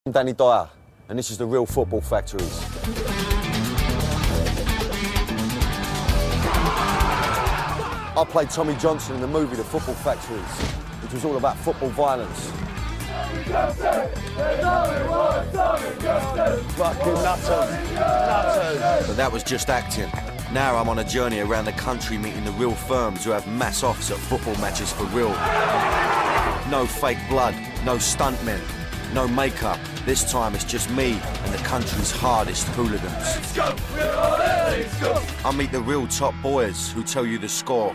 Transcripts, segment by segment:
I'm Danny Dyer, and this is the Real Football Factories. I played Tommy Johnson in the movie The Football Factories, which was all about football violence. Fucking nutters. But that was just acting. Now I'm on a journey around the country meeting the real firms who have mass offs at football matches for real. No fake blood, no stuntmen, no makeup. This time it's just me and the country's hardest hooligans. Let's go. Let's go. I meet the real top boys who tell you the score.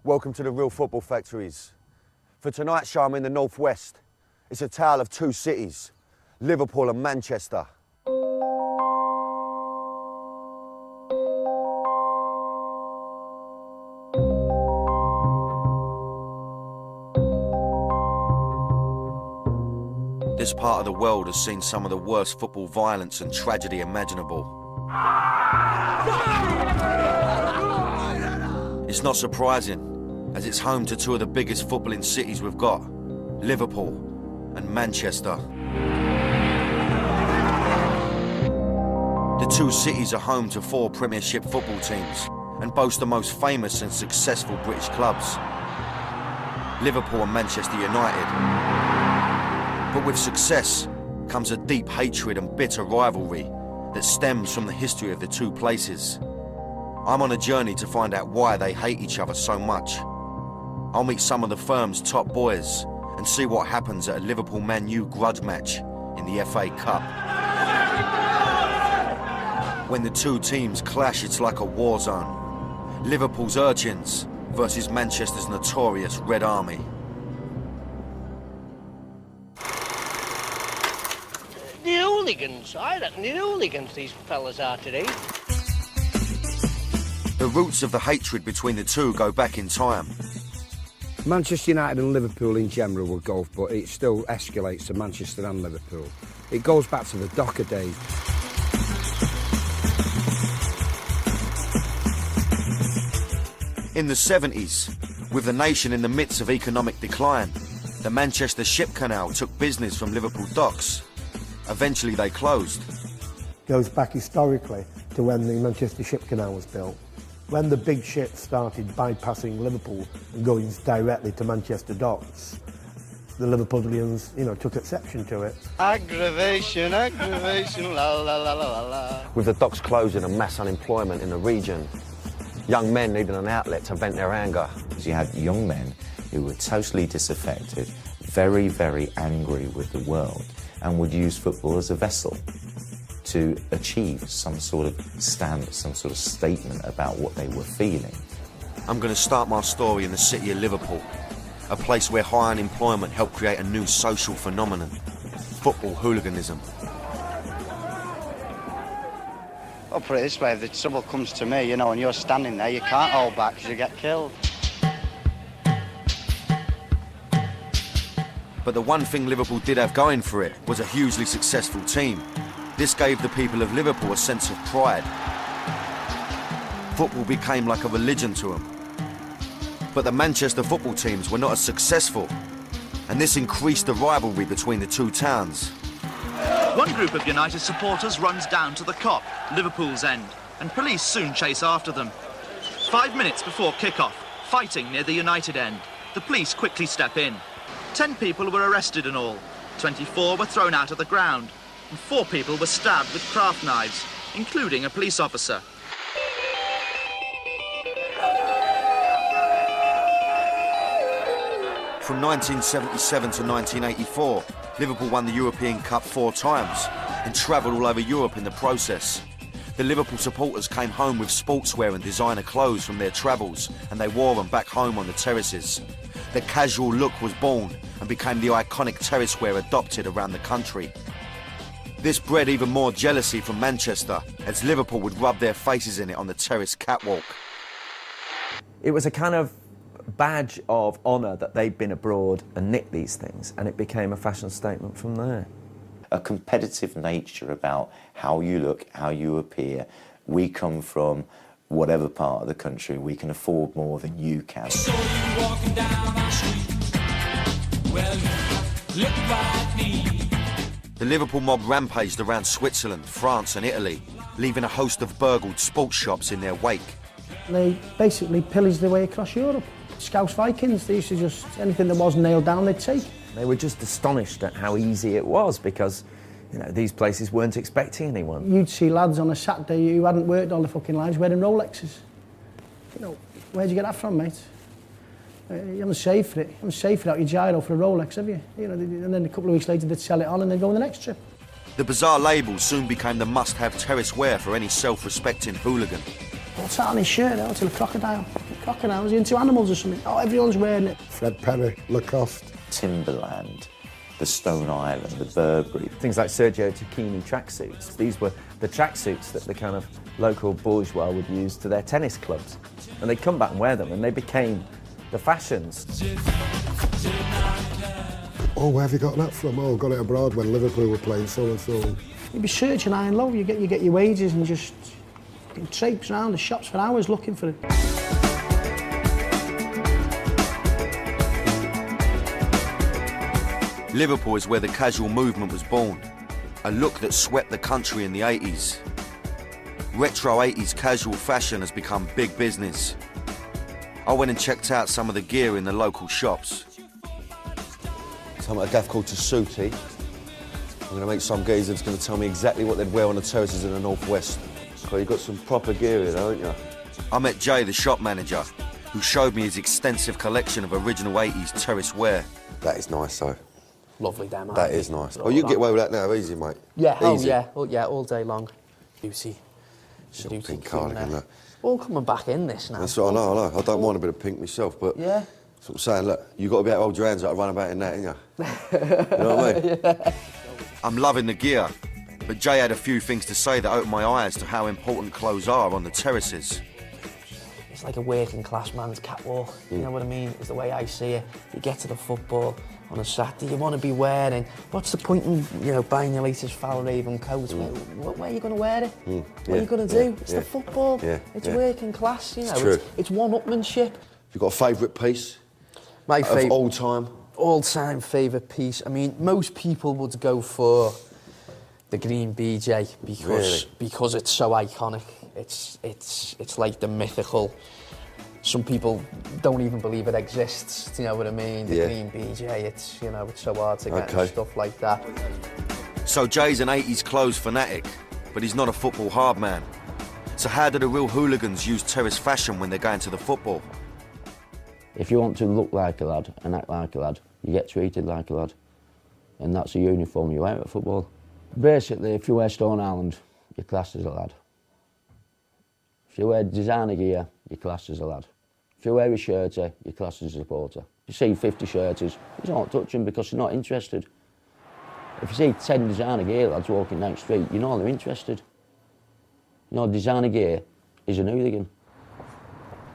Welcome to the Real Football Factories. For tonight's show, I'm in the northwest. It's a tale of two cities, Liverpool and Manchester. This part of the world has seen some of the worst football violence and tragedy imaginable. It's not surprising, as it's home to two of the biggest footballing cities we've got, Liverpool and Manchester. The two cities are home to 4 Premiership football teams and boast the most famous and successful British clubs, Liverpool and Manchester United. But with success comes a deep hatred and bitter rivalry that stems from the history of the two places. I'm on a journey to find out why they hate each other so much. I'll meet some of the firm's top boys and see what happens at a Liverpool Man Utd grudge match in the FA Cup. When the two teams clash, it's like a war zone. Liverpool's urchins versus Manchester's notorious Red Army. The hooligans, I reckon the hooligans these fellas are today. The roots of the hatred between the two go back in time. Manchester United and Liverpool in general will go, but it still escalates to Manchester and Liverpool. It goes back to the Docker days. In the 70s, with the nation in the midst of economic decline, the Manchester Ship Canal took business from Liverpool docks. Eventually they closed. Goes back historically to when the Manchester Ship Canal was built. When the big ships started bypassing Liverpool and going directly to Manchester docks, the Liverpoolians, took exception to it. Aggravation, aggravation, la la la la la. With the docks closing and mass unemployment in the region, young men needed an outlet to vent their anger. You had young men who were totally disaffected, very, very angry with the world, and would use football as a vessel to achieve some sort of stand, some sort of statement about what they were feeling. I'm going to start my story in the city of Liverpool, a place where high unemployment helped create a new social phenomenon, football hooliganism. I'll put it this way, if the trouble comes to me, and you're standing there, you can't hold back because you get killed. But the one thing Liverpool did have going for it was a hugely successful team. This gave the people of Liverpool a sense of pride. Football became like a religion to them. But the Manchester football teams were not as successful, and this increased the rivalry between the two towns. One group of United supporters runs down to the Kop, Liverpool's end, and police soon chase after them. 5 minutes before kick-off, fighting near the United end. The police quickly step in. 10 people were arrested in all. 24 were thrown out of the ground, and 4 people were stabbed with craft knives, including a police officer. From 1977 to 1984, Liverpool won the European Cup 4 times and travelled all over Europe in the process. The Liverpool supporters came home with sportswear and designer clothes from their travels, and they wore them back home on the terraces. The casual look was born and became the iconic terrace wear adopted around the country. This bred even more jealousy from Manchester, as Liverpool would rub their faces in it on the terrace catwalk. It was a kind of badge of honour that they'd been abroad and nicked these things, and it became a fashion statement from there. A competitive nature about how you look, how you appear, we come from whatever part of the country, we can afford more than you can. So you walking down our street, well, look like me. The Liverpool mob rampaged around Switzerland, France and Italy, leaving a host of burgled sports shops in their wake. They basically pillaged their way across Europe. Scouse Vikings, they used to just, anything that wasn't nailed down, they'd take. They were just astonished at how easy it was because, you know, these places weren't expecting anyone. You'd see lads on a Saturday who hadn't worked all their fucking lives wearing Rolexes. You know, where'd you get that from, mate? You haven't saved for it. You haven't saved for that, your gyro for a Rolex, have you? You know, and then a couple of weeks later they'd sell it on and they'd go on the next trip. The bizarre label soon became the must-have terrace wear for any self-respecting hooligan. What's that on his shirt? Oh, it's a crocodile. Crocodile, is he into animals or something? Oh, everyone's wearing it. Fred Perry, Lacoste. Timberland, the Stone Island, the Burberry. Things like Sergio Tacchini tracksuits. These were the tracksuits that the kind of local bourgeois would use to their tennis clubs. And they'd come back and wear them and they became the fashions. Oh, where have you got that from? Oh, got it abroad when Liverpool were playing so and so. You'd be searching high and low, you get your wages and just traipse around the shops for hours looking for it. Liverpool is where the casual movement was born, a look that swept the country in the 80s. Retro 80s casual fashion has become big business. I went and checked out some of the gear in the local shops. So I'm at a gaff called Tessuti. I'm going to make some geezer that's going to tell me exactly what they'd wear on the terraces in the northwest. So you've got some proper gear here, haven't you? I met Jay, the shop manager, who showed me his extensive collection of original 80s terrace wear. That is nice, though. Lovely demo. That is nice. Oh, you can get away with that now, easy, mate. Yeah, easy. yeah, all day long. Beauty. Little pink cardigan, look. All coming back in this now. That's what I know. I don't mind a bit of pink myself, but... Yeah. That's what I'm saying, look, you've got to be able to hold your hands up and run about in that, ain't you? You know what I mean? Yeah. I'm loving the gear, but Jay had a few things to say that opened my eyes to how important clothes are on the terraces. It's like a working class man's catwalk, you know what I mean? It's the way I see it. You get to the football on a Saturday, you want to be wearing, what's the point in, you know, buying your latest Falraven coat? Where are you going to wear it? What are you going to do? It's the football. It's working class, you know. It's one-upmanship. Have you got a favourite piece? My favourite. Of all time? All-time favourite piece. I mean, most people would go for the green BJ because it's so iconic. It's like the mythical. Some people don't even believe it exists. Do you know what I mean? The green BJ. It's, you know, it's so hard to get and stuff like that. So Jay's an 80s clothes fanatic, but he's not a football hard man. So how do the real hooligans use terrace fashion when they're going to the football? If you want to look like a lad and act like a lad, you get treated like a lad. And that's a uniform you wear at football. Basically, if you wear Stone Island, you're classed as a lad. If you wear designer gear, you're classed as a lad. If you wear a shirtie, you're classed as a supporter. If you see 50 shirties, you don't touch them because you're not interested. If you see 10 designer gear lads walking down the street, you know they're interested. You know, designer gear is an hooligan.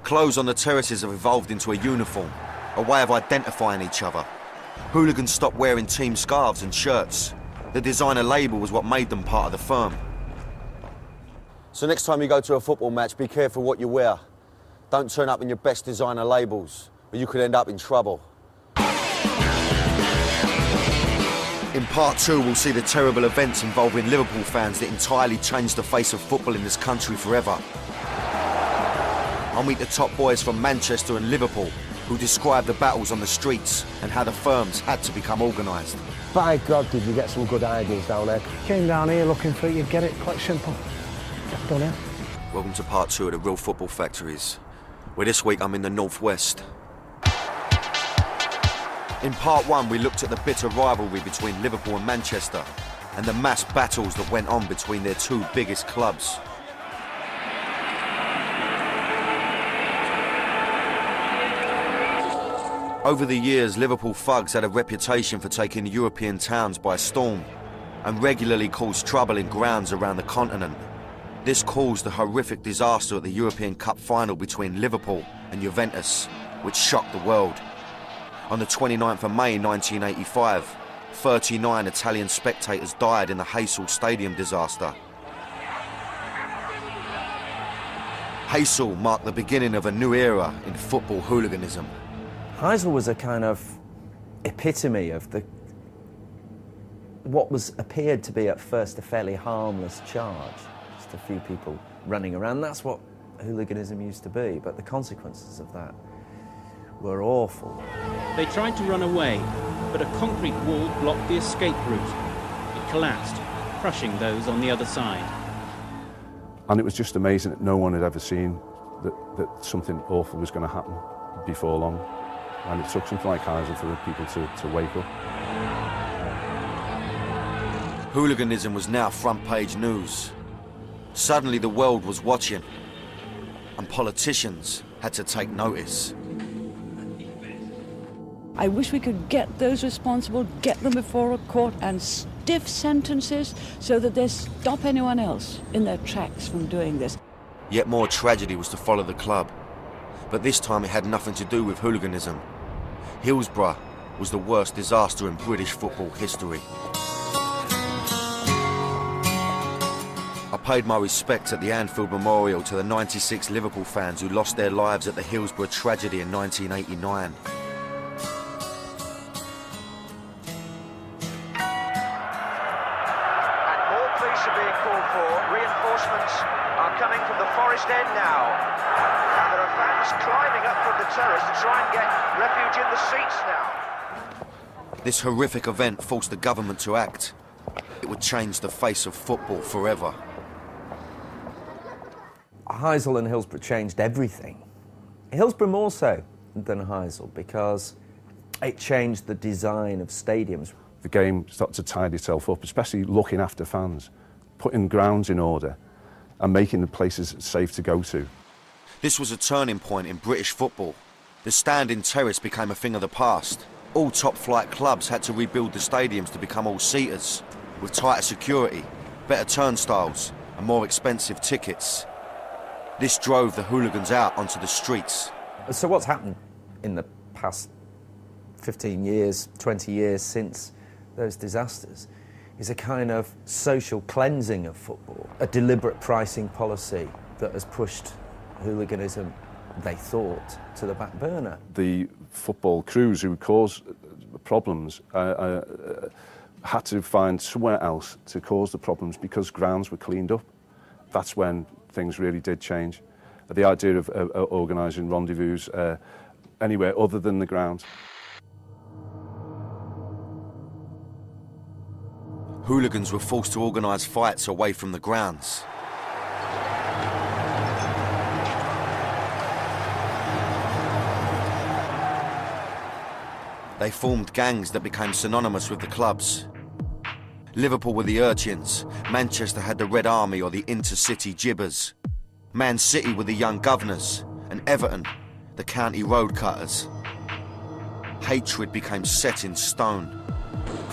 Clothes on the terraces have evolved into a uniform, a way of identifying each other. Hooligans stopped wearing team scarves and shirts. The designer label was what made them part of the firm. So next time you go to a football match, be careful what you wear. Don't turn up in your best designer labels, or you could end up in trouble. In part 2, we'll see the terrible events involving Liverpool fans that entirely changed the face of football in this country forever. I'll meet the top boys from Manchester and Liverpool who describe the battles on the streets and how the firms had to become organised. By God, did you get some good ideas down there? Came down here looking for it, you'd get it, quite simple. Get done here. Welcome to part 2 of the Real Football Factories, where this week I'm in the northwest. In part 1, we looked at the bitter rivalry between Liverpool and Manchester and the mass battles that went on between their two biggest clubs. Over the years, Liverpool thugs had a reputation for taking European towns by storm and regularly caused trouble in grounds around the continent. This caused the horrific disaster at the European Cup final between Liverpool and Juventus, which shocked the world. On the 29th of May 1985, 39 Italian spectators died in the Heysel Stadium disaster. Heysel marked the beginning of a new era in football hooliganism. Heysel was a kind of epitome of what appeared to be at first a fairly harmless charge. Just a few people running around. That's what hooliganism used to be, but the consequences of that were awful. They tried to run away, but a concrete wall blocked the escape route. It collapsed, crushing those on the other side. And it was just amazing that no one had ever seen that something awful was going to happen before long. And it took something like Heysel for the people to wake up. Hooliganism was now front-page news. Suddenly the world was watching, and politicians had to take notice. I wish we could get those responsible, get them before a court and stiff sentences so that they stop anyone else in their tracks from doing this. Yet more tragedy was to follow the club. But this time it had nothing to do with hooliganism. Hillsborough was the worst disaster in British football history. I paid my respects at the Anfield Memorial to the 96 Liverpool fans who lost their lives at the Hillsborough tragedy in 1989. Forest End now, and there are fans climbing up from the terrace to try and get refuge in the seats now. This horrific event forced the government to act. It would change the face of football forever. Heysel and Hillsborough changed everything. Hillsborough more so than Heysel, because it changed the design of stadiums. The game started to tide itself up, especially looking after fans, putting grounds in order, and making the places safe to go to. This was a turning point in British football. The standing terrace became a thing of the past. All top-flight clubs had to rebuild the stadiums to become all-seaters, with tighter security, better turnstiles, and more expensive tickets. This drove the hooligans out onto the streets. So what's happened in the past 15 years, 20 years since those disasters is a kind of social cleansing of football, a deliberate pricing policy that has pushed hooliganism, they thought, to the back burner. The football crews who caused problems had to find somewhere else to cause the problems because grounds were cleaned up. That's when things really did change. The idea of organising rendezvous anywhere other than the ground. Hooligans were forced to organise fights away from the grounds. They formed gangs that became synonymous with the clubs. Liverpool were the Urchins, Manchester had the Red Army or the Intercity Jibbers. Man City were the Young Governors, and Everton, the County Road Cutters. Hatred became set in stone.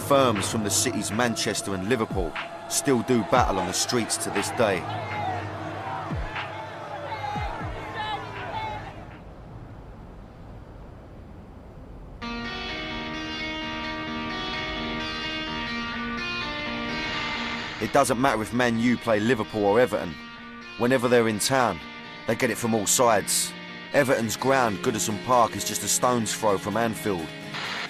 Firms from the cities Manchester and Liverpool still do battle on the streets to this day. It doesn't matter if Man U play Liverpool or Everton. Whenever they're in town, they get it from all sides. Everton's ground, Goodison Park, is just a stone's throw from Anfield.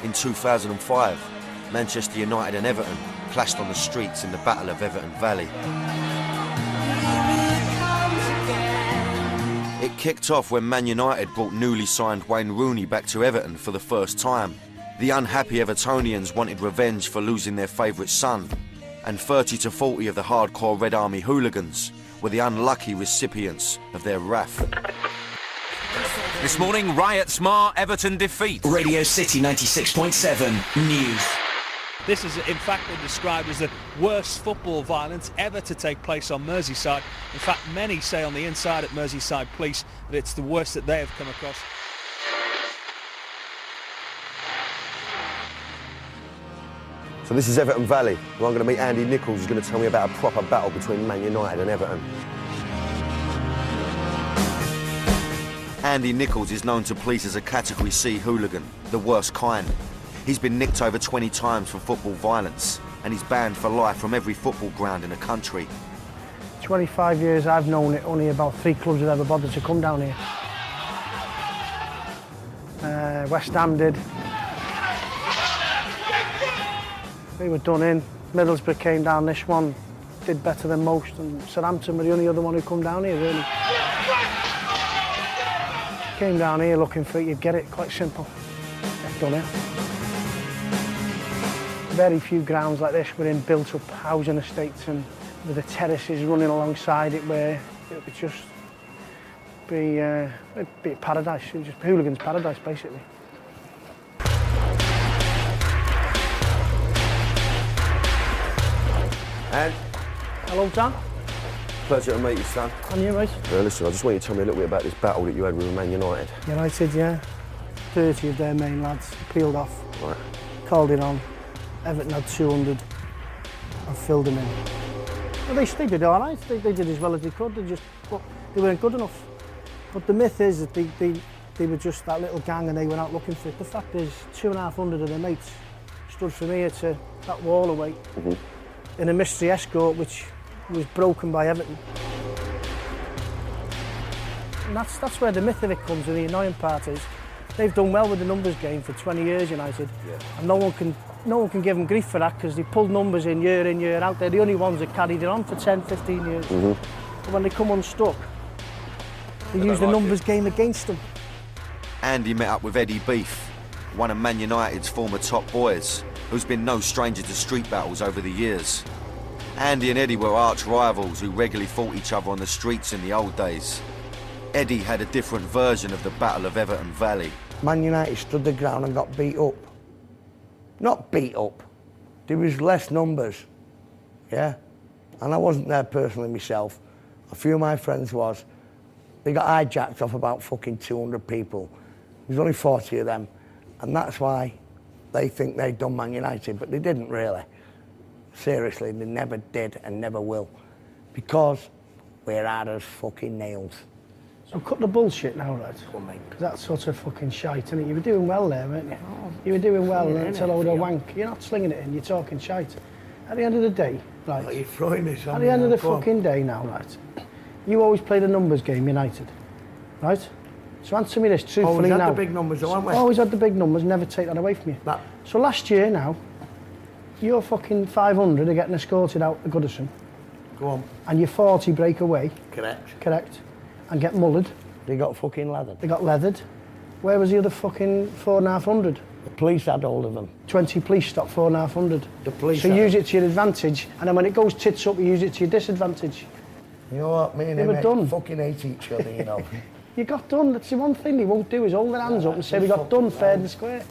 In 2005, Manchester United and Everton clashed on the streets in the Battle of Everton Valley. It kicked off when Man United brought newly signed Wayne Rooney back to Everton for the first time. The unhappy Evertonians wanted revenge for losing their favourite son, and 30 to 40 of the hardcore Red Army hooligans were the unlucky recipients of their wrath. This morning, riots mar Everton defeat. Radio City 96.7 News. This has in fact been described as the worst football violence ever to take place on Merseyside. In fact, many say on the inside at Merseyside Police that it's the worst that they have come across. So this is Everton Valley, where I'm going to meet Andy Nichols, who's going to tell me about a proper battle between Man United and Everton. Andy Nichols is known to police as a Category C hooligan, the worst kind. He's been nicked over 20 times for football violence, and he's banned for life from every football ground in the country. 25 years I've known it, only about 3 clubs have ever bothered to come down here. West Ham did. They were done in. Middlesbrough came down, this one did better than most, and Southampton were the only other one who come down here, really. Came down here looking for it, you'd get it, quite simple. They've done it. Very few grounds like this were in built-up housing estates and with the terraces running alongside it, where it would just be a paradise. It was just hooligans' paradise, basically. And? Hello, Dan. Pleasure to meet you, son. And you, mate? Listen, I just want you to tell me a little bit about this battle that you had with Man United. United, yeah. 30 of their main lads peeled off. Right. Called it on. Everton had 200 and filled them in. Well, they did all right. They did as well as they could. They weren't good enough. But the myth is that they were just that little gang and they went out looking for it. The fact is, 250 of their mates stood from here to that wall away in a mystery escort which was broken by Everton. And that's where the myth of it comes, and the annoying part is they've done well with the numbers game for 20 years, United, and no one can give them grief for that, because they pulled numbers in, year out. They're the only ones that carried it on for 10, 15 years. But when they come unstuck, they use the numbers game against them. Andy met up with Eddie Beef, one of Man United's former top boys, who's been no stranger to street battles over the years. Andy and Eddie were arch rivals who regularly fought each other on the streets in the old days. Eddie had a different version of the Battle of Everton Valley. Man United stood the ground and got beat up. Not beat up, there was less numbers, yeah? And I wasn't there personally myself. A few of my friends was. They got hijacked off about fucking 200 people. There was only 40 of them, and that's why they think they'd done Man United, but they didn't really. Seriously, they never did and never will, because we're hard as fucking nails. So cut the bullshit now, right? Because that's sort of fucking shite, isn't it? You were doing well there, weren't you? You were doing well until a load of wank. You're not slinging it in, you're talking shite. At the end of the day, right? Well, you're throwing this on At the end of the fucking day now, right? You always play the numbers game, United, right? So answer me this truthfully now. Always had the big numbers, haven't we? Always had the big numbers, never take that away from you. So last year now, your fucking 500 are getting escorted out to Goodison. Go on. And your 40 break away. Correct. And get mullered. They got fucking leathered. They got leathered. Where was the other fucking 4,500? The police had hold of them. 20 police stopped 4,500. The police. So you use it to your advantage, and then when it goes tits up, you use it to your disadvantage. You know what, me and They were done. fucking hate each other, you know. You got done. That's the one thing they won't do, is hold their hands up and say we got done fair and square.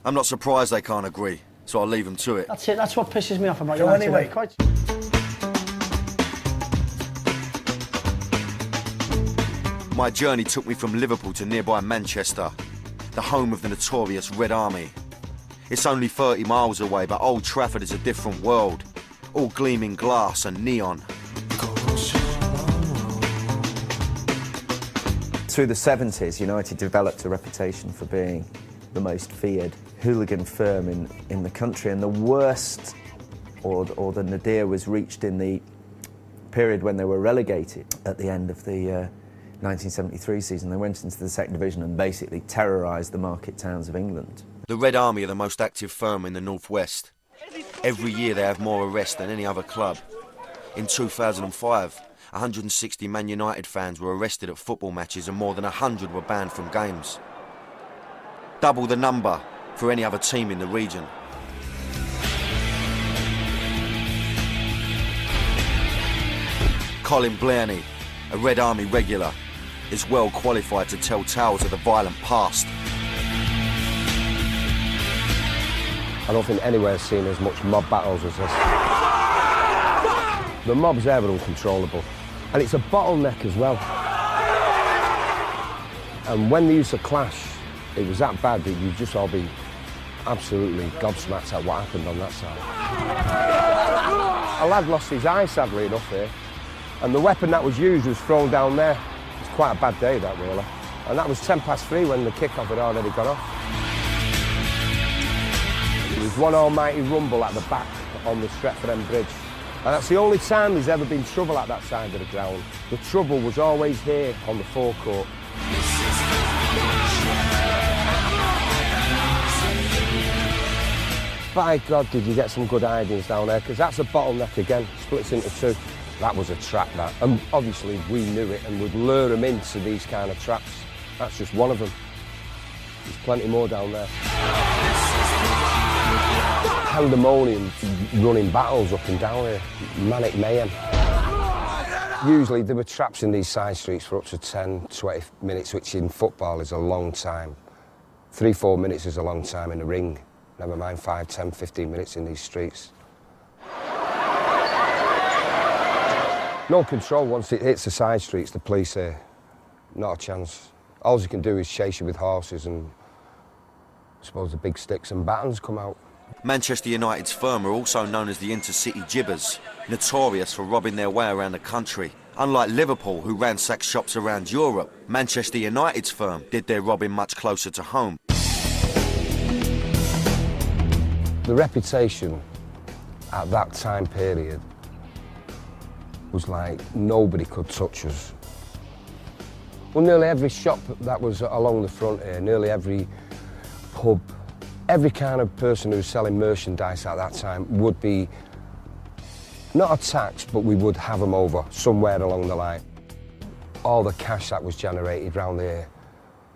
I'm not surprised they can't agree, so I'll leave them to it. That's it. That's what pisses me off about So United. anyway. Quite. My journey took me from Liverpool to nearby Manchester, the home of the notorious Red Army. It's only 30 miles away, but Old Trafford is a different world, all gleaming glass and neon. Through the 70s, United developed a reputation for being the most feared hooligan firm in the country, and the worst, or the nadir, was reached in the period when they were relegated at the end of the 1973 season. They went into the second division and basically terrorised the market towns of England. The Red Army are the most active firm in the northwest. Every year they have more arrests than any other club. In 2005, 160 Man United fans were arrested at football matches and more than 100 were banned from games. Double the number for any other team in the region. Colin Blairney, a Red Army regular, is well qualified to tell tales of the violent past. I don't think anywhere's seen as much mob battles as this. The mobs there are uncontrollable, and it's a bottleneck as well. And when they used to clash, it was that bad that you'd just all be absolutely gobsmacked at what happened on that side. A lad lost his eye, sadly enough, here, and the weapon that was used was thrown down there. It's quite a bad day, that, really. And that was 3:10 when the kick-off had already gone off. It was one almighty rumble at the back on the Stretford End Bridge. And that's the only time there's ever been trouble at that side of the ground. The trouble was always here on the forecourt. By God, did you get some good ideas down there, because that's a bottleneck again, splits into two. That was a trap, that. And obviously we knew it and would lure them into these kind of traps. That's just one of them. There's plenty more down there. Pandemonium running battles up and down here, manic mayhem. Usually there were traps in these side streets for up to 10, 20 minutes, which in football is a long time. 3-4 minutes is a long time in the ring. Never mind 5, 10, 15 minutes in these streets. No control once it hits the side streets, the police here. Not a chance. All you can do is chase you with horses and I suppose the big sticks and batons come out. Manchester United's firm are also known as the Intercity Jibbers, notorious for robbing their way around the country. Unlike Liverpool, who ransacked shops around Europe, Manchester United's firm did their robbing much closer to home. The reputation at that time period was like nobody could touch us. Well, nearly every shop that was along the front here, nearly every pub, every kind of person who was selling merchandise at that time would be not attacked, but we would have them over somewhere along the line. All the cash that was generated round there,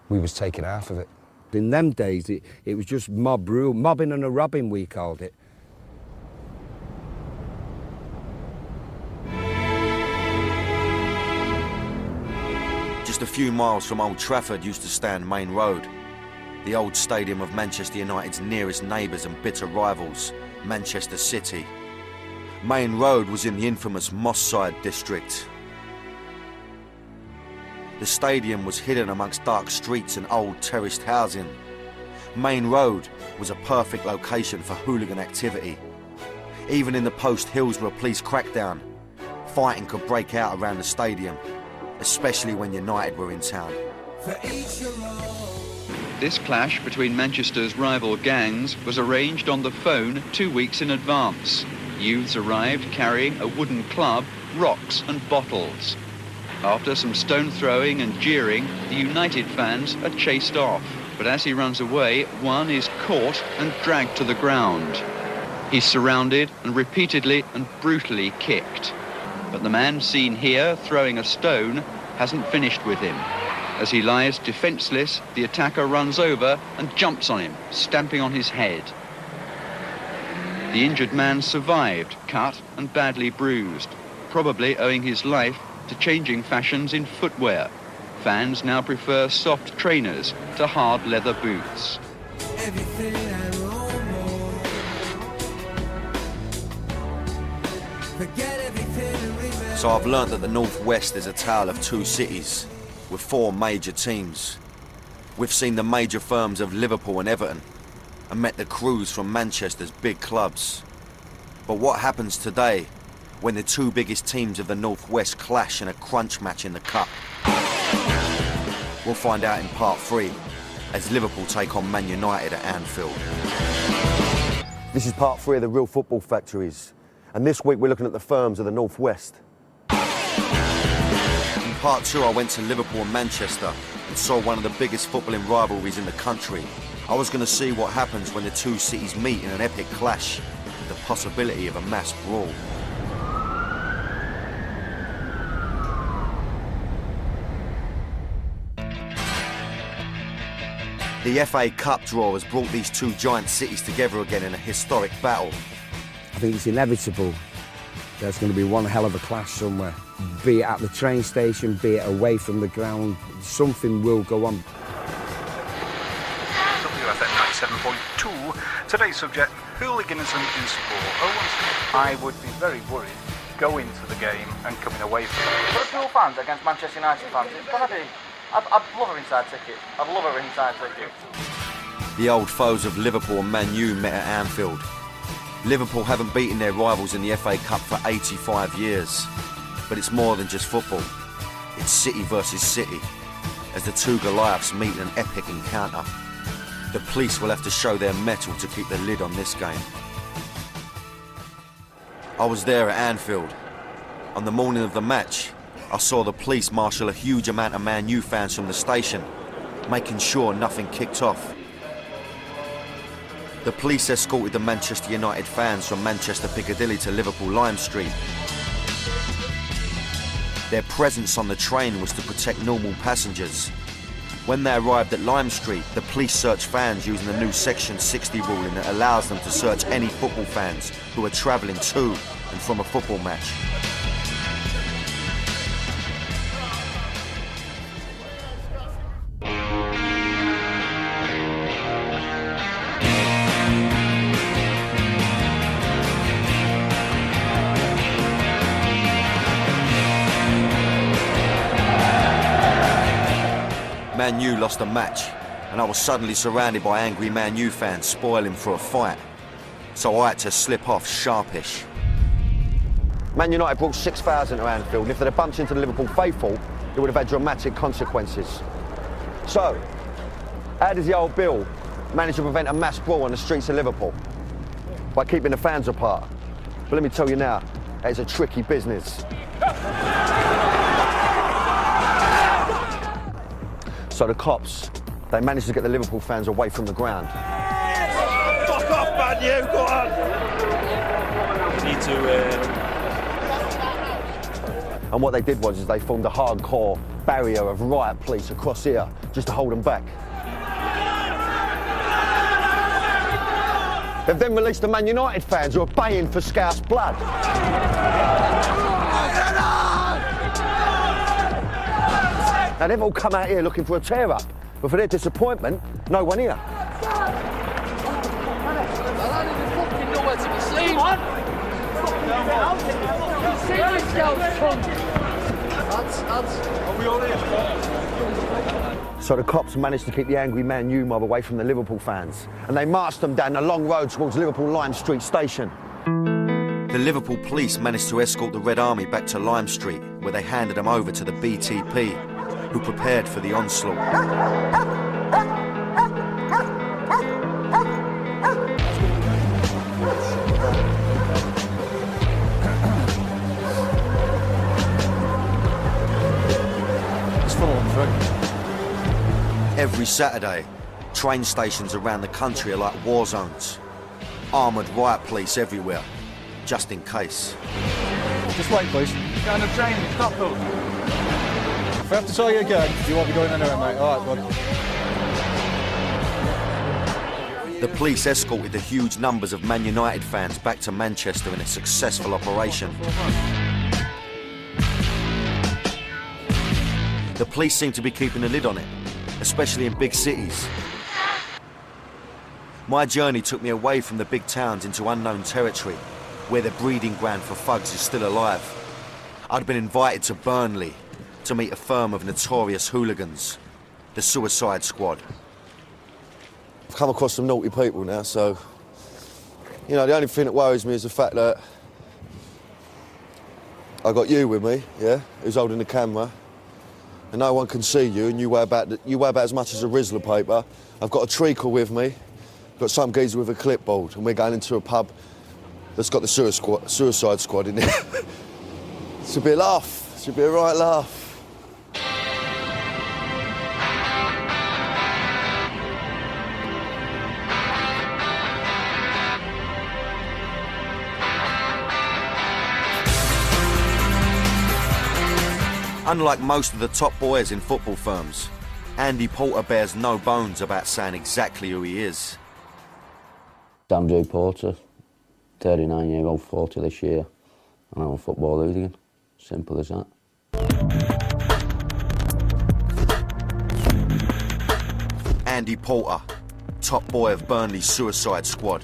we was taking half of it. In them days, it was just mob rule, mobbing and a robbing, we called it. Just a few miles from Old Trafford used to stand Main Road, the old stadium of Manchester United's nearest neighbours and bitter rivals, Manchester City. Main Road was in the infamous Moss Side district. The stadium was hidden amongst dark streets and old terraced housing. Main Road was a perfect location for hooligan activity. Even in the post-Hillsborough police crackdown, fighting could break out around the stadium, especially when United were in town. This clash between Manchester's rival gangs was arranged on the phone 2 weeks in advance. Youths arrived carrying a wooden club, rocks and bottles. After some stone throwing and jeering, the United fans are chased off. But as he runs away, one is caught and dragged to the ground. He's surrounded and repeatedly and brutally kicked. But the man seen here throwing a stone hasn't finished with him. As he lies defenceless, the attacker runs over and jumps on him, stamping on his head. The injured man survived, cut and badly bruised, probably owing his life to changing fashions in footwear. Fans now prefer soft trainers to hard leather boots. So I've learnt that the North West is a tale of two cities, with 4 major teams. We've seen the major firms of Liverpool and Everton, and met the crews from Manchester's big clubs. But what happens today when the 2 biggest teams of the North West clash in a crunch match in the Cup? We'll find out in part 3, as Liverpool take on Man United at Anfield. This is part 3 of the Real Football Factories, and this week we're looking at the firms of the North West. In part 2, I went to Liverpool and Manchester and saw one of the biggest footballing rivalries in the country. I was going to see what happens when the 2 cities meet in an epic clash, with the possibility of a mass brawl. The FA Cup draw has brought these 2 giant cities together again in a historic battle. I think it's inevitable there's going to be one hell of a clash somewhere. Be it at the train station, be it away from the ground, something will go on. WFM 97.2, today's subject, hooliganism in sport. I would be very worried going to the game and coming away from it. Liverpool fans against Manchester United fans, it's going to be... I'd love a inside ticket. I'd love a inside ticket. The old foes of Liverpool and Man Utd met at Anfield. Liverpool haven't beaten their rivals in the FA Cup for 85 years. But it's more than just football. It's City versus City, as the 2 Goliaths meet in an epic encounter. The police will have to show their mettle to keep the lid on this game. I was there at Anfield. On the morning of the match, I saw the police marshal a huge amount of Man U fans from the station, making sure nothing kicked off. The police escorted the Manchester United fans from Manchester Piccadilly to Liverpool Lime Street. Their presence on the train was to protect normal passengers. When they arrived at Lime Street, the police searched fans using the new Section 60 ruling that allows them to search any football fans who are travelling to and from a football match. Man U lost a match, and I was suddenly surrounded by angry Man U fans spoiling for a fight. So I had to slip off sharpish. Man United brought 6,000 to Anfield, and if they'd have bumped into the Liverpool faithful, it would have had dramatic consequences. So, how does the old Bill manage to prevent a mass brawl on the streets of Liverpool? By keeping the fans apart. But let me tell you now, it's a tricky business. So the cops, they managed to get the Liverpool fans away from the ground. Fuck off, Man U, go on! We need to... And what they did was they formed a hardcore barrier of riot police across here just to hold them back. They've then released the Man United fans who are baying for Scouse blood. Now, they've all come out here looking for a tear-up, but for their disappointment, no one here. So the cops managed to keep the angry Man U mob away from the Liverpool fans, and they marched them down the long road towards Liverpool Lime Street station. The Liverpool police managed to escort the Red Army back to Lime Street, where they handed them over to the BTP, who prepared for the onslaught. Every Saturday, train stations around the country are like war zones. Armoured riot police everywhere, just in case. Just wait, please. Get on the train, stop those. If I have to tell you again, you won't be going anywhere, mate. All right, buddy. The police escorted the huge numbers of Man United fans back to Manchester in a successful operation. The police seem to be keeping a lid on it, especially in big cities. My journey took me away from the big towns into unknown territory, where the breeding ground for thugs is still alive. I'd been invited to Burnley to meet a firm of notorious hooligans, the Suicide Squad. I've come across some naughty people now, so... You know, the only thing that worries me is the fact that... I got you with me, yeah, who's holding the camera, and no one can see you, and you weigh about as much as a Rizzler paper. I've got a treacle with me, got some geezer with a clipboard, and we're going into a pub that's got the Suicide Squad in it. It should be a laugh. It should be a right laugh. Unlike most of the top boys in football firms, Andy Porter bears no bones about saying exactly who he is. Andrew Porter, 39-year-old, 40 this year, and I'm a football hooligan. Simple as that. Andy Porter, top boy of Burnley's Suicide Squad.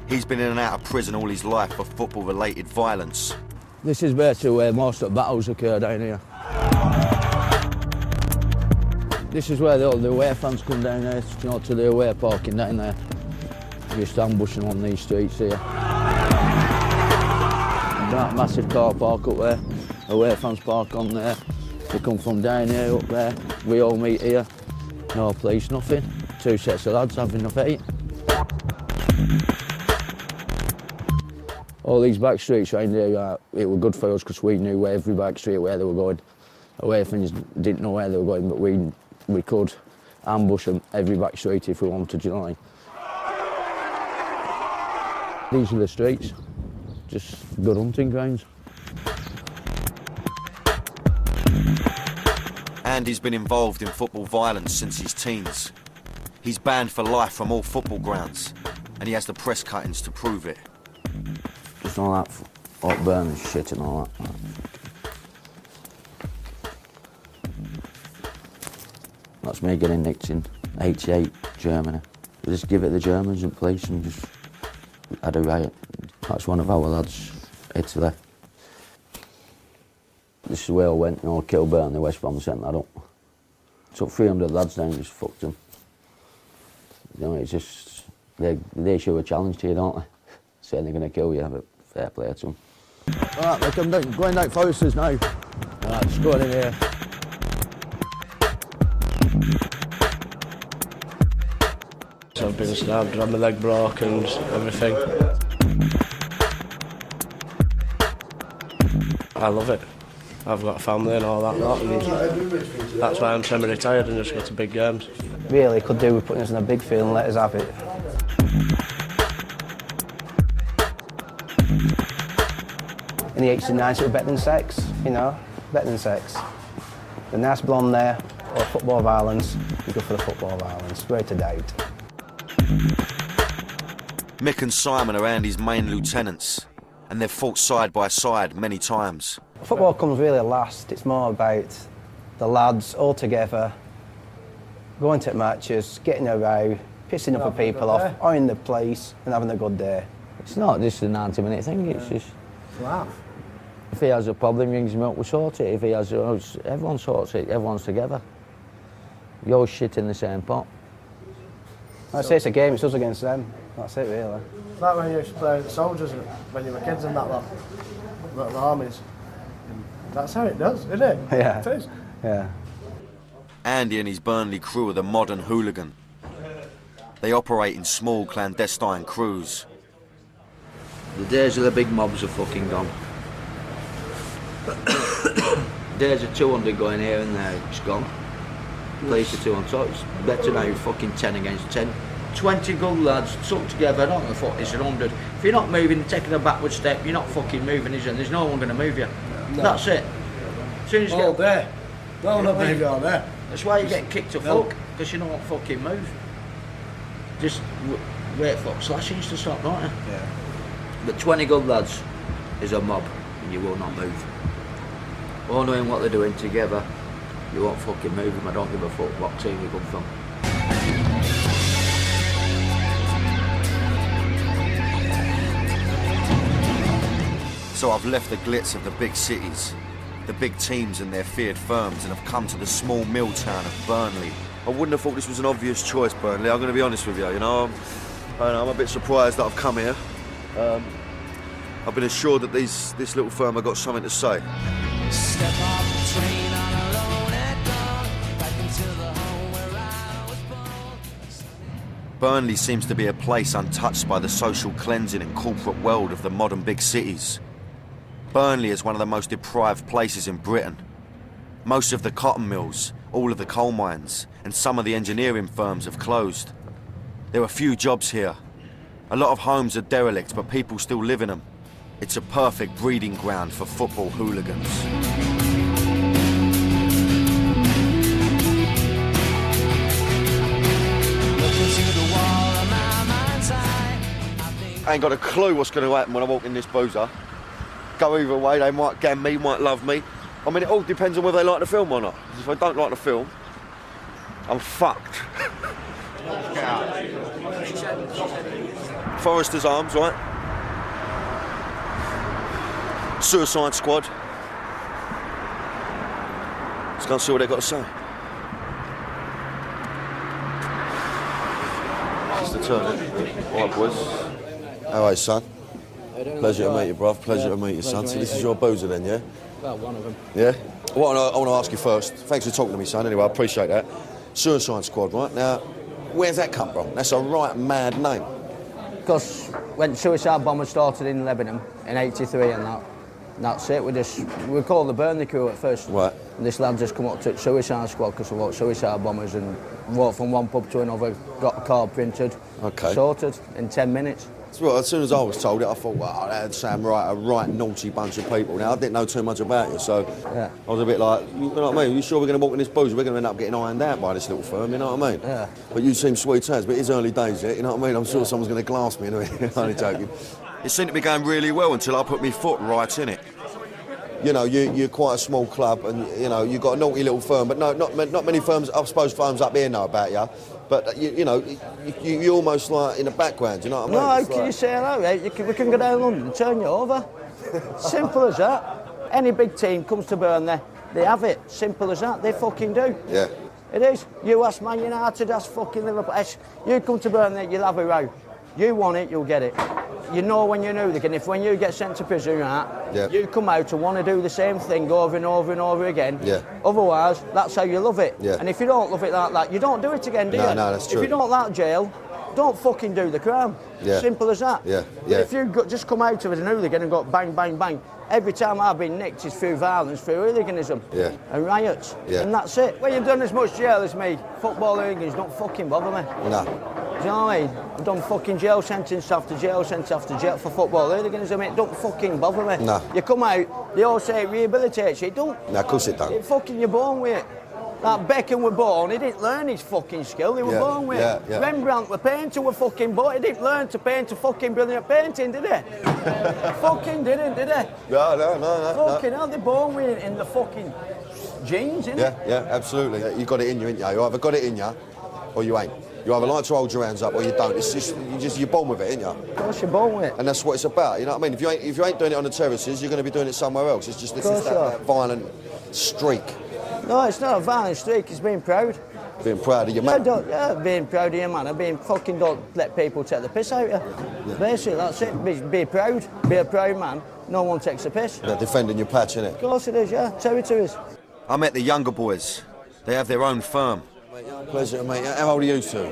He's been in and out of prison all his life for football-related violence. This is basically where most of the battles occur down here. This is where all the away fans come down here, you know, to the away parking down there. We used to ambush them on these streets here. That massive car park up there, away fans park on there. They come from down here, up there. We all meet here. No police, nothing. Two sets of lads having enough to eat. All these back streets around here, it were good for us because we knew every back street where they were going. Away things didn't know where they were going, but we could ambush them every back street if we wanted, you know. These are the streets, just good hunting grounds. Andy's been involved in football violence since his teens. He's banned for life from all football grounds, and he has the press cuttings to prove it. Just all that hot burn shit and all that. That's me getting nicked in 88, Germany. We just give it the Germans in place and just had a riot. That's one of our lads, Italy. This is where I went, kill Burnley, West Brom sent that up. Took 300 lads down and just fucked them. It's just, they show a challenge to you, don't they? Saying they're going to kill you, but fair play to them. All right, they're coming down, going down Foresters now. All right, just go in here. So I've been stabbed, had my leg broke and everything. I love it. I've got a family and all that lot, and that's why I'm semi-retired and just go to big games. Really could do with putting us in a big field and let us have it. In the 80s and 90s, it was better than sex, better than sex. The nice blonde there, or football violence, you go for the football violence, greater doubt. Mick and Simon are Andy's main lieutenants, and they've fought side by side many times. Football comes really last. It's more about the lads all together, going to matches, getting a row, pissing other people off, owning the place and having a good day. It's not just a 90-minute thing, it's just... Laugh. If he has a problem, he rings him up, we sort it. If he has everyone sorts it, everyone's together. You all shit in the same pot. I'd say it's a game, it's us against them. That's it, really. It's like when you used to play with the soldiers when you were kids and that lot, the armies. That's how it does, isn't it? Yeah. It is. Yeah. Andy and his Burnley crew are the modern hooligan. They operate in small clandestine crews. The days of the big mobs are fucking gone. Days of 200 going here and there, it's gone. Police are 2 on top, it's better now fucking 10 against 10. 20 good lads stuck together, I don't know what it's 100. If you're not moving, taking a backward step, you're not fucking moving, is there? There's no one going to move you. No. That's it. As soon as you all get... there. No, not move you all there. That's why you get kicked to fuck, because you don't fucking move. Just wait for slashings to stop, don't you? Yeah. But 20 good lads is a mob, and you will not move. All knowing what they're doing together, you won't fucking move them. I don't give a fuck what team you come from. So I've left the glitz of the big cities, the big teams and their feared firms, and have come to the small mill town of Burnley. I wouldn't have thought this was an obvious choice, Burnley. I'm going to be honest with you, I'm a bit surprised that I've come here. I've been assured that this little firm have got something to say. Step off the train on a lone at dawn, back into the home where I was born. Burnley seems to be a place untouched by the social cleansing and corporate world of the modern big cities. Burnley is one of the most deprived places in Britain. Most of the cotton mills, all of the coal mines, and some of the engineering firms have closed. There are few jobs here. A lot of homes are derelict, but people still live in them. It's a perfect breeding ground for football hooligans. I ain't got a clue what's going to happen when I walk in this boozer. Go either way, they might gang me, might love me. I mean, it all depends on whether they like the film or not. If I don't like the film, I'm fucked. Foresters Arms, right? Suicide Squad. Let's go and see what they've got to say. Just the turn. All right, boys. How are you, son? Pleasure to meet you, bruv. Pleasure to meet you, son. So this is your boozer then, yeah? Well, one of them. Yeah? What I want to ask you first, thanks for talking to me, son, anyway, I appreciate that. Suicide Squad, right? Now, where's that come from? That's a right mad name. because when suicide bombers started in Lebanon in '83 and that, that's it. We called the Burnley crew at first. Right. And this lad just come up to suicide squad because we walked suicide bombers and walked from one pub to another, got a card printed, sorted in 10 minutes. Well, as soon as I was told it, I thought, wow, that sounds a right naughty bunch of people. Now, I didn't know too much about you, so yeah. I was a bit like, you know what I mean? You sure we're going to walk in this booze? We're going to end up getting ironed out by this little firm, you know what I mean? Yeah. But you seem sweet as, but it's early days yet, you know what I mean? I'm sure someone's going to glass me anyway. Only joking. It seemed to be going really well until I put my foot right in it. You know, you're quite a small club, and you know you've got a naughty little firm, but no, not many firms. I suppose firms up here know about you, but you know, you're almost like in the background. You know what I mean? No, how can you say that, right? We can go down London and turn you over. Simple as that. Any big team comes to Burnley, they have it. Simple as that. They fucking do. Yeah. It is. You ask Man United, ask fucking Liverpool. You come to Burnley, you'll have a row. You want it, you'll get it. You know when you know and if when you get sent to prison, right, you come out and want to do the same thing over and over and over again. Yeah. Otherwise, that's how you love it. Yeah. And if you don't love it like that, you don't do it again, do you? No, that's true. If you don't like jail, don't fucking do the crime. Yeah. Simple as that. Yeah. But if you just come out of it and hooligan and got bang, bang, bang, every time I've been nicked is through violence, through hooliganism and riots. Yeah. And that's it. Well, you've done as much jail as me. Football hooligans don't fucking bother me. No. Do you know what I mean? I've done fucking jail sentence after jail sentence after jail for football hooliganism. It don't fucking bother me. No. You come out, they all say it rehabilitates you. It don't. No, of course it don't. It fucking you're born with it. Like Beckham were born, he didn't learn his fucking skill, he were born with it. Yeah. Rembrandt, the painter, were fucking born, he didn't learn to paint a fucking brilliant painting, did he? Fucking didn't, did he? No. Fucking hell, they're born with it in the fucking genes, innit? Yeah, absolutely. You got it in you, ain't you? You either got it in you, or you ain't. You either like to hold your hands up or you don't. It's just you're born with it, ain't you? Of course you're born with it. And that's what it's about. You know what I mean? If you ain't doing it on the terraces, you're going to be doing it somewhere else. It's just that violent streak. No, it's not a violent streak. It's being proud. Being proud of your man. Being proud of your man. Being fucking don't let people take the piss out of you. Basically, that's it. Be proud. Be a proud man. No one takes the piss. They're defending your patch, innit? Of course it is. Yeah, territories. I met the younger boys. They have their own firm. Pleasure, mate. How old are you two?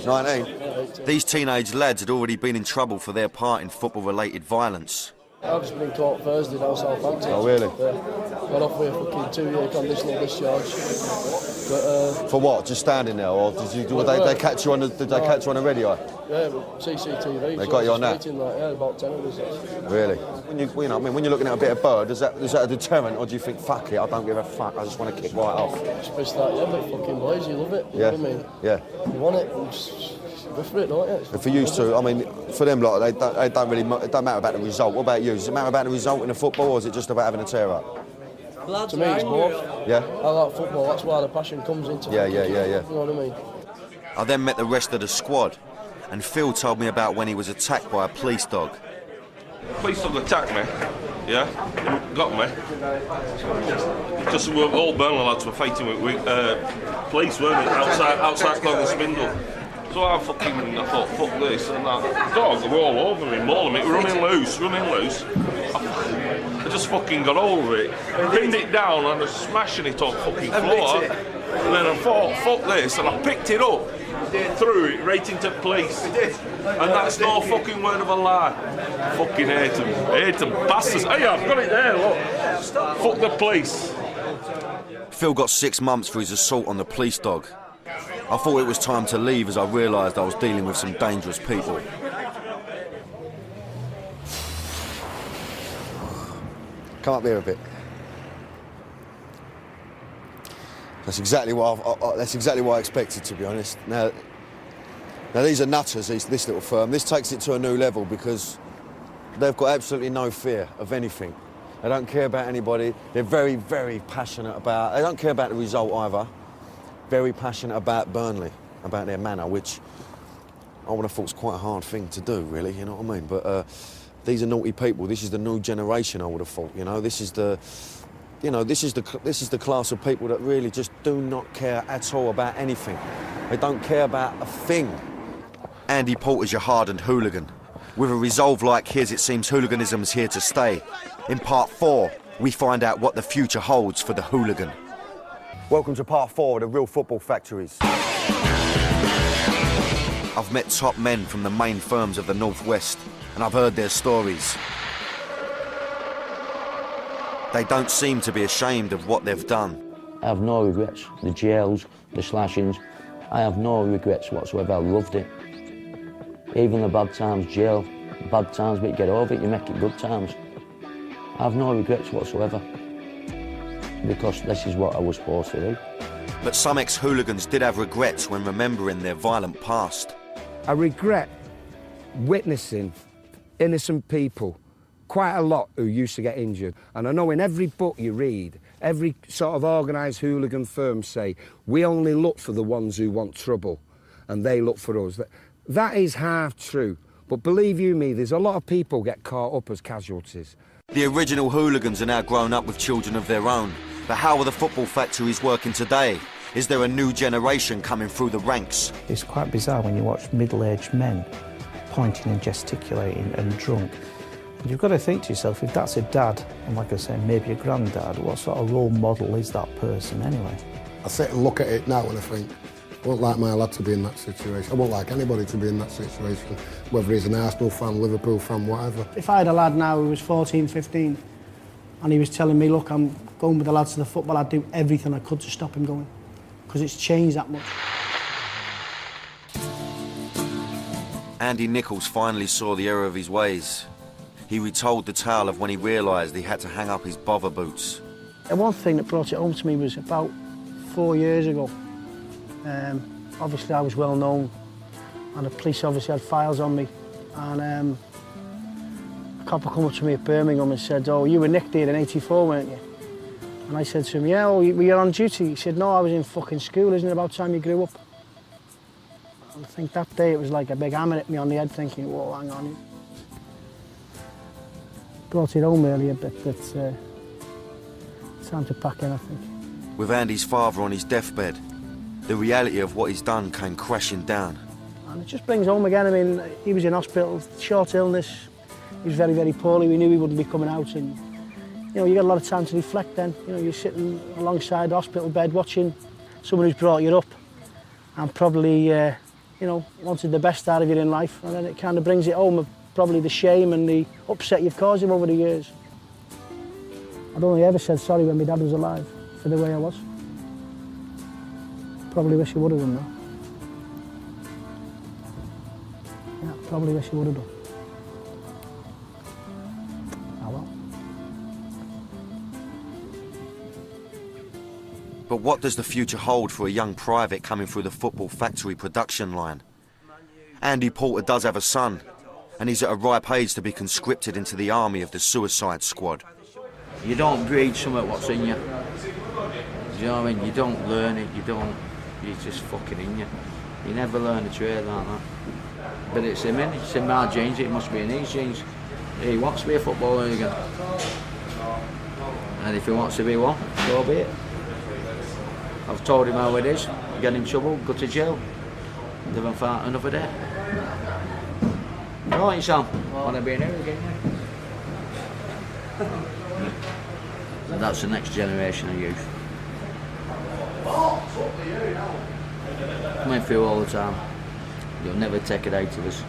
19. These teenage lads had already been in trouble for their part in football-related violence. I've just been caught Thursday now, Southampton. Oh, really? Yeah. Got off with a fucking 2-year conditional discharge. But, for what? Just standing there, or did they catch you on the? Did they catch you on the radio? Yeah, but CCTV. They got you on that. Yeah, about 10 of us. Really? When when you're looking at a bit of bird, is that a deterrent, or do you think fuck it? I don't give a fuck. I just want to kick right off. It's just that, but fucking boys, you love it. You know what I mean? Yeah. You want it. And just go for it, don't you? And for you two, I mean, for them, like, it don't matter about the result. What about you? Does it matter about the result in the football, or is it just about having a tear up? To me, it's both. Yeah. I like football. That's why the passion comes into. Yeah. You know what I mean? I then met the rest of the squad, and Phil told me about when he was attacked by a police dog. Police dog attacked me, yeah, got me. Because we were all Burnley lads were fighting with police, weren't it, outside Clogging Spindle. So I thought, fuck this, and that dog were all over me, mauling me, running loose. I just fucking got over it, pinned it down and I was smashing it off fucking floor. And then I thought, fuck this, and I picked it up, threw it right into police. And that's no fucking word of a lie. Fucking hate them bastards. Hey, I've got it there, look. Fuck the police. Phil got 6 months for his assault on the police dog. I thought it was time to leave as I realised I was dealing with some dangerous people. Come up here a bit. That's exactly what I expected, to be honest. Now these are nutters. This little firm. This takes it to a new level because they've got absolutely no fear of anything. They don't care about anybody. They're very, very passionate about. They don't care about the result either. Very passionate about Burnley, about their manner, which I would have thought was quite a hard thing to do, really. You know what I mean? But these are naughty people. This is the new generation. I would have thought. You know, this is the class of people that really just do not care at all about anything. They don't care about a thing. Andy Porter's your hardened hooligan. With a resolve like his, it seems hooliganism is here to stay. In part 4, we find out what the future holds for the hooligan. Welcome to part 4 of the Real Football Factories. I've met top men from the main firms of the Northwest, and I've heard their stories. They don't seem to be ashamed of what they've done. I have no regrets. The jails, the slashings, I have no regrets whatsoever. I loved it. Even the bad times, jail, bad times, but you get over it, you make it good times. I have no regrets whatsoever, because this is what I was supposed to do. But some ex-hooligans did have regrets when remembering their violent past. I regret witnessing innocent people, quite a lot, who used to get injured. And I know in every book you read, every sort of organised hooligan firm say, we only look for the ones who want trouble, and they look for us. That is half true. But believe you me, there's a lot of people get caught up as casualties. The original hooligans are now grown up with children of their own. But how are the football factories working today? Is there a new generation coming through the ranks? It's quite bizarre when you watch middle-aged men pointing and gesticulating and drunk. And you've got to think to yourself, if that's a dad, and like I say, maybe a granddad, what sort of role model is that person anyway? I sit and look at it now and I think, I won't like my lad to be in that situation. I won't like anybody to be in that situation, whether he's an Arsenal fan, Liverpool fan, whatever. If I had a lad now who was 14, 15, and he was telling me, look, I'm going with the lads to the football, I'd do everything I could to stop him going, because it's changed that much. Andy Nichols finally saw the error of his ways. He retold the tale of when he realised he had to hang up his bother boots. And one thing that brought it home to me was about 4 years ago. Obviously I was well known, and the police obviously had files on me, and a copper come up to me at Birmingham and said, oh, you were nicked here in '84, weren't you? And I said to him, yeah, well, were you on duty? He said, no, I was in fucking school, isn't it about time you grew up? And I think that day it was like a big hammer hit me on the head, thinking, whoa, hang on. Brought it home really a bit, but it's time to pack in, I think. With Andy's father on his deathbed, the reality of what he's done came crashing down. And it just brings home again. I mean, he was in hospital, short illness. He was very, very poorly. We knew he wouldn't be coming out, and you know, you get a lot of time to reflect then. You know, you're sitting alongside the hospital bed watching someone who's brought you up and probably, you know, wanted the best out of you in life, and then it kind of brings it home of probably the shame and the upset you've caused him over the years. I'd only ever said sorry when my dad was alive for the way I was. Probably wish he would have done that. Yeah, probably wish he would have done. Oh well. But what does the future hold for a young private coming through the football factory production line? Andy Porter does have a son, and he's at a ripe age to be conscripted into the army of the Suicide Squad. You don't breed something what's in you. Do you know what I mean? You don't learn it, it's just fucking in you. You never learn a trade like that. But it's him in, it's in my genes, it must be in his genes. He wants to be a footballer again. And if he wants to be one, so be it. I've told him how it is, get in trouble, go to jail, live and fight another day. Right, Sam, want to be in here again? And that's the next generation of youth. Coming through all the time. You'll never take it out of us.